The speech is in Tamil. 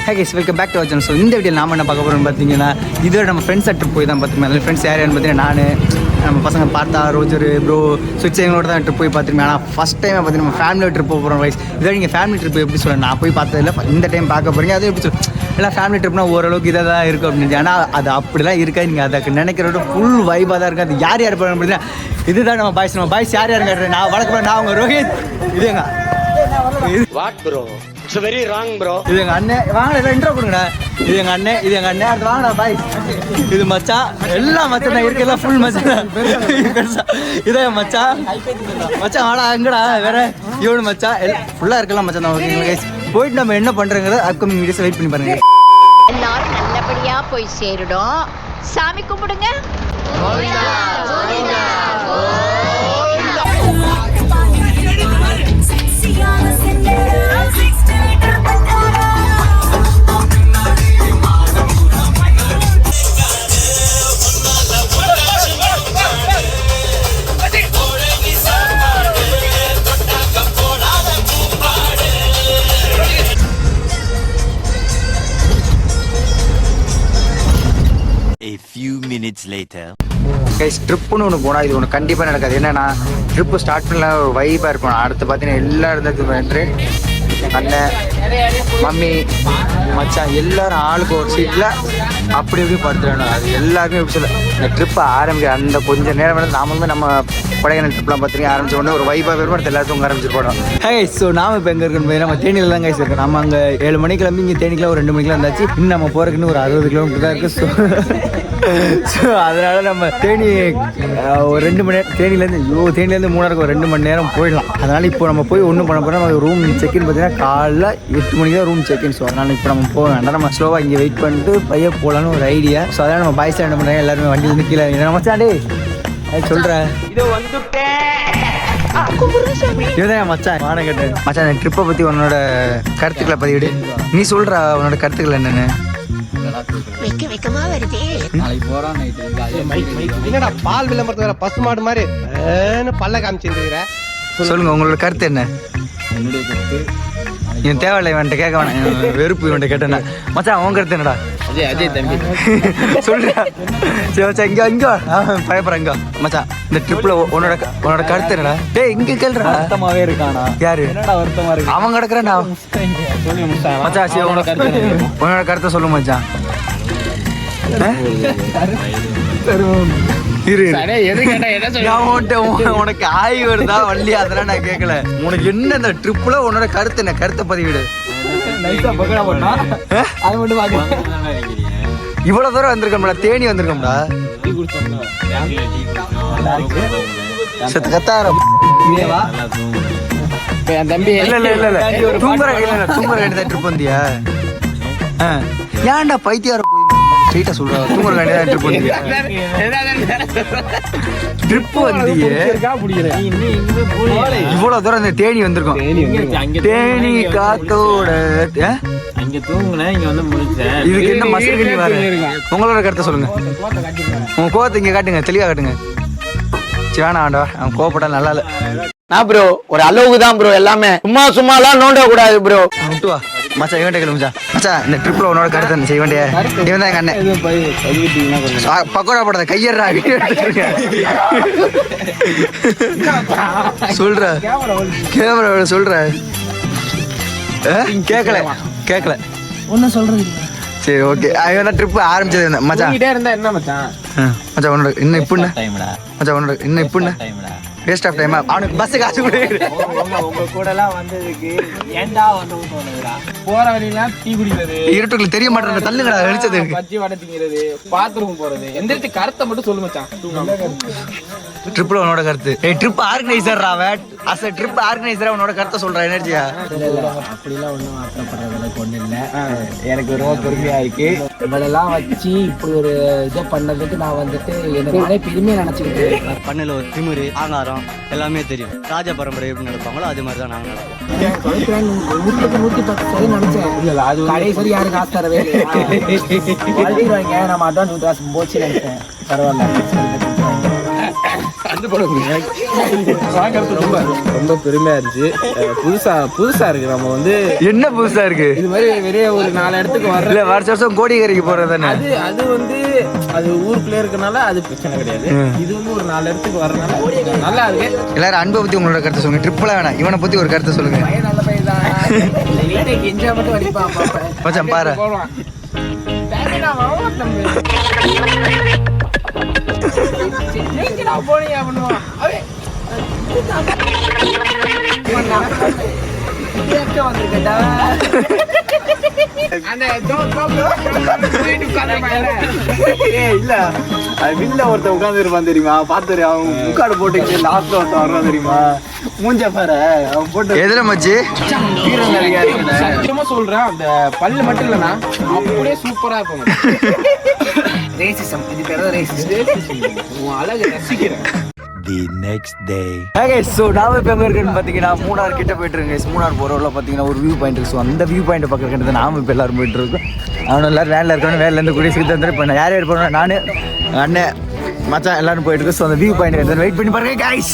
Hey guys, welcome back to our channel. So இந்த வீடியோவில் நாம என்ன பார்க்க போகிறோம்னு பார்த்தீங்கன்னா, இதோட நம்ம ஃப்ரெண்ட்ஸ் ட்ரிப் போய் தான் பார்த்துருக்கோம். அதில் ஃப்ரெண்ட்ஸ் யார் யாருன்னு பார்த்தீங்கன்னா, நம்ம பசங்க பார்த்தா ரோஜரு ப்ரோ சுவிட்ச் எங்களோட தான் ட்ரிப் போய் பார்த்துருக்கேன். ஆனால் ஃபஸ்ட் டைம் பார்த்தீங்கன்னா நம்ம ஃபேமிலி ட்ரிப் போகிறோம் வயசு. இதோட நீங்கள் ஃபேமிலி ட்ரிப் எப்படி சொல்ல நான் போய் பார்த்ததில்ல, இந்த டைம் பார்க்க போகிறீங்க. அது எப்படி எல்லாம் ஃபேமிலி ட்ரிப்னா ஓரளவுக்கு இதாக தான் இருக்கும் அப்படின்னு. ஆனால் அது அப்படிலாம் இருக்காது. நீங்கள் அதுக்கு நினைக்கிறோட ஃபுல் வைபாக தான் இருக்குது. அது யார் யார் போகிறோம் அப்படின்னா, இதுதான் நம்ம பாய்ஸ் யார் யாருங்க. நான் வழக்கம் நான் அவங்க ரோஹித், இதுங்க what bro, it's very wrong bro. இது எங்கள் அண்ணன், வாங்க இன்ட்ரோ கொடுங்கண்ணா. இது எங்கள் அண்ணன், இது எங்கள் அண்ணன். அடுத்து வாங்கடா பாய். இது மச்சான், எல்லாம் மச்சான் தான் இருக்கலாம், ஃபுல் மச்சான். இதான் மச்சான் வாடா எங்கடா வேற இவனு மச்சான் ஃபுல்லாக இருக்கலாம் மச்சான் தான். ஓகேங்களா கைஸ், போயிட்டு நம்ம என்ன பண்ணுறங்கிறத அப்கமிங் வீடியோஸ் வெயிட் பண்ணி பாருங்க. எல்லாரும் நல்லபடியா போய் சேருடும். சாமி கும்பிடுங்க. A few minutes later. Guys, ட்ரிப்புன்னு ஒன்று போனால் இது ஒன்று கண்டிப்பாக நடக்காது. என்னன்னா ட்ரிப்பு ஸ்டார்ட் பண்ணல ஒரு வைப்பாக இருக்கணும். அடுத்து பார்த்தீங்கன்னா எல்லா இருந்தது அண்ணன், மம்மி, மச்சான் எல்லாரும் ஆளுக்கு ஒரு சீட்டில் அப்படி எப்படி படுத்துடணும். அது எல்லாருமே எப்படி சொல்ல, இந்த ட்ரிப்பை ஆரம்பிக்கிற அந்த கொஞ்சம் நேரம் வந்து நாமளுமே நம்ம கொடைக்கானல் ட்ரிப்லாம் பார்த்துருக்கீங்க ஆரம்பிச்ச உடனே ஒரு வைப்பாக வரும். அடுத்து எல்லாத்தையும் உங்க ஆரம்பிச்சு போனோம். ஹே, ஸோ நாம இப்போ எங்கே இருக்கணும், நம்ம தேனியில் தான் கைஸ் இருக்கோம். நம்ம அங்கே 7 மணிக்கு கிளம்பி இங்கே தேனிக்கெலாம் ஒரு 2 மணிக்கெலாம் இருந்தாச்சு. இன்னும் நம்ம போகிறதுக்குன்னு ஒரு 60 கிலோமீட்டர் தான் இருக்குது. ஸோ அதனால நம்ம தேனி ஒரு 2 மணி நேரம், தேனிலேருந்து மூணாருக்கு ஒரு 2 மணி நேரம் போயிடலாம். அதனால் இப்போ நம்ம போய் ஒன்றும் பண்ண போகிறோம். நம்ம ரூம் செக்இன் பார்த்தீங்கன்னா காலைல 8 மணிக்கு தான் ரூம் செக்இன். ஸோ அதனால் இப்போ நம்ம போக வேண்டாம், நம்ம ஸ்லோவாக இங்கே வெயிட் பண்ணிட்டு பைய போகலான்னு ஒரு ஐடியா. ஸோ அதனால் நம்ம பாய்ஸ் என்ன பண்ணுறாங்க, எல்லாருமே வண்டியிலேருந்து கீழே நம்ம மச்சாண்டே சொல்கிறேன். இதுதான் மச்சான் வாடகை கேட்டேன். மச்சான், இந்த ட்ரிப்பை பற்றி உன்னோட கருத்துக்களை பதிவிடு. நீ சொல்கிறா உன்னோட கருத்துக்கள் என்னென்னு. என்னடா பால் விளம்பரத்துல பசு மாடு மாதிரி பல்ல காமிச்சிருக்கிற, சொல்லுங்க உங்களோட கருத்து என்ன. என்னுடைய கருத்து இவன் தேவையில்லை, இவன்ட்ட கேட்க வேணாம், வெறுப்பு இவன்ட்ட கேட்டேன்னா. மச்சான் உன் கருத்து என்னடா? அஜய் தம்பி சொல்றா. சரி மச்சான், இங்க பயப்படுற இங்க மச்சான். இந்த ட்ரிப்ல உன்னோட கருத்து என்னடா? டேய் இங்க கேளுடா. வருத்தமாவே இருக்கானா? யாரு என்னடா வருத்தமா இருக்கு? அவன் கிடக்குறான். சொல்லு மச்சான், சரி உன்னோட கருத்தை சொல்லு மச்சான். உனக்கு ஆய் வருதா வள்ளி, அதெல்லாம் நான் கேட்கல. உனக்கு என்ன இந்த ட்ரிப்ல உன்னோட கருத்து என்ன, கருத்தை பதிவிடு. இவ்வளவு தூரம் வந்திருக்கோம்டா, தேனி வந்திருக்கோம்டா. கத்தாரம் தம்பி தூங்குற வேண்டியதான் ட்ரிப் வந்தியா? ஏன்டா பைத்தியார ஸ்ட்ரெயிட்டா சொல்றா, தூங்குற வேண்டியதான் ட்ரிப் வந்தியா? ட்ரிப் வந்தியே இவ்வளவு தூரம் இந்த தேனி வந்திருக்கோம். தேனி காத்தோட அங்க தூங்குனேன், இங்க வந்து முடிச்சேன். இதுக்கு என்ன மசூரி வர? உங்களோட கருத்தை சொல்லுங்க. உங்க கோவத்தை இங்க காட்டுங்க, தெளிவா காட்டுங்க. சிவானா ஆண்டவா, அவன் கோவப்பட்டா நல்லா இல்ல. நான் ப்ரோ ஒரு அளவுக்கு தான் ப்ரோ, எல்லாமே சும்மாலாம் நோண்ட கூடாது ப்ரோ. முட்டுவா மச்சா, இவன்ட்ட கேளு மச்சா. மச்சா, இந்த ட்ரிப்ல உன்னோட கருத்து என்ன செய்ய வேண்டிய? இவன் தான் எங்க அண்ணன். பக்கோடா போடாத, கையறா சொல்ற கேமரா சொல்ற. கேட்கல ஒன்னும் சொல்றது. சரி ஓகே, இவன் ட்ரிப் ஆரம்பிச்சது மச்சான். இருந்தா என்ன மச்சான்? மச்சான் உன்னோட இன்னும் இப்ப மச்சான் உன்னோட இன்னும் இப்ப வேஸ்ட் ஆஃப் டைம். அவனுக்கு பஸ் காசு கூட உங்க கூட எல்லாம் வந்ததுக்கு ஏன்டா வந்து போற வழியெல்லாம் டீ குடிக்கிறது, இருட்டுக்குள்ள தெரிய மாட்டேன், தள்ளுங்கடா வெளிச்சது, பஜ்ஜி வடை திங்கிறது, பாத்ரூம் போறது, எந்திரிச்சு கருத்தை மட்டும் சொல்லு மச்சான். ட்ரிப்ல உன்னோட கருத்து. ட்ரிப் ஆர்கனைசர் ட்ரிப் ஆர்கனைசரா உன்னோட கருத்தை சொல்ற எனர்ஜியா? அப்படிலாம் ஒன்றும் ஆசைப்படுறதுக்கு ஒண்ணு இல்லை. எனக்கு ரொம்ப பெருமையா இருக்கு. இவளெல்லாம் வச்சு இப்படி ஒரு இதை பண்ணதுக்கு நான் வந்துட்டு எனக்கு பெருமையா நினைச்சுக்கிட்டு பண்ணல. ஒரு திமிரு, ஆங்காரம் எல்லாமே தெரியும். ராஜ பரம்பரை எப்படி நடப்பாங்களோ அது மாதிரி தான் நாங்கள் நடப்போம். 110 நினைச்சேன். கடைசி யாருக்கு காசு தரவே நம்ம அட்வான்ஸ் போச்சு நினைச்சேன். பரவாயில்ல. ரொம்ப ரொம்ப பெருமையா இருந்துச்சு. புதுசா இருக்கு. நம்ம வந்து என்ன புதுசா இருக்கு இது மாதிரி வெளியே ஒரு 4 இடத்துக்கு வர்ற இல்ல வருஷம் வருஷம் கோடிக்கரைக்கு போறது தானே. அது வந்து அது ஊருக்குள்ளே இருக்கனால அது பிரச்சனை கிடையாது. இது வந்து ஒரு 4 இடத்துக்கு வர்றதுனால நல்லா இருக்கு. எல்லாரும் அன்பை பத்தி உங்களோட கருத்தை சொல்லுங்க. ட்ரிப்லாம் வேணாம், இவனை பத்தி ஒரு கருத்தை சொல்லுங்க. நல்ல பையன் தான். என்ஜாய் மட்டும் அடிப்பான் பாப்பேன். மச்சான் பாரு. போனீங்க பண்ணுவான் இல்ல அது வில்ல ஒருத்தன் உட்கார்ந்து இருப்பான் தெரியுமா, பாத்து அவன் முக்காடு போட்டு லாஸ்ட்ல ஒருத்தன் வர்றான் தெரியுமா, மூஞ்ச பாரு அவன் போட்டு. எதுல மச்சி சத்தியமா சொல்றேன், அந்த பல்லு மட்டும் இல்லைன்னா அப்படியே சூப்பரா இருக்கும். ரேசிசம் இது பேர் ரேசிசம். உன் அழகு ரசிக்கிறேன். The next day. Okay, so நாம இப்போ எங்கே இருக்குன்னு பார்த்தீங்கன்னா மூணார் கிட்ட போயிட்டு இருக்கேன். மூணார் போகிறவங்கள பார்த்தீங்கன்னா ஒரு வியூ பாயிண்ட் இருக்கு. ஸோ அந்த வியூ பாயிண்ட் பார்க்கறது நாம இப்போ எல்லாரும் போயிட்டு இருக்கோம். அவனும் எல்லாரும் வேனில் இருக்கணும். வேனிலேருந்து கூடிய சீக்கிரம் வந்துட்டு இப்போ யார் யார் போகிறோம், நான் அண்ணன் மச்சான் எல்லாரும் போயிட்டு இருக்கோம். ஸோ அந்த வியூ பாயிண்ட் வெயிட் பண்ணி பாருங்க guys.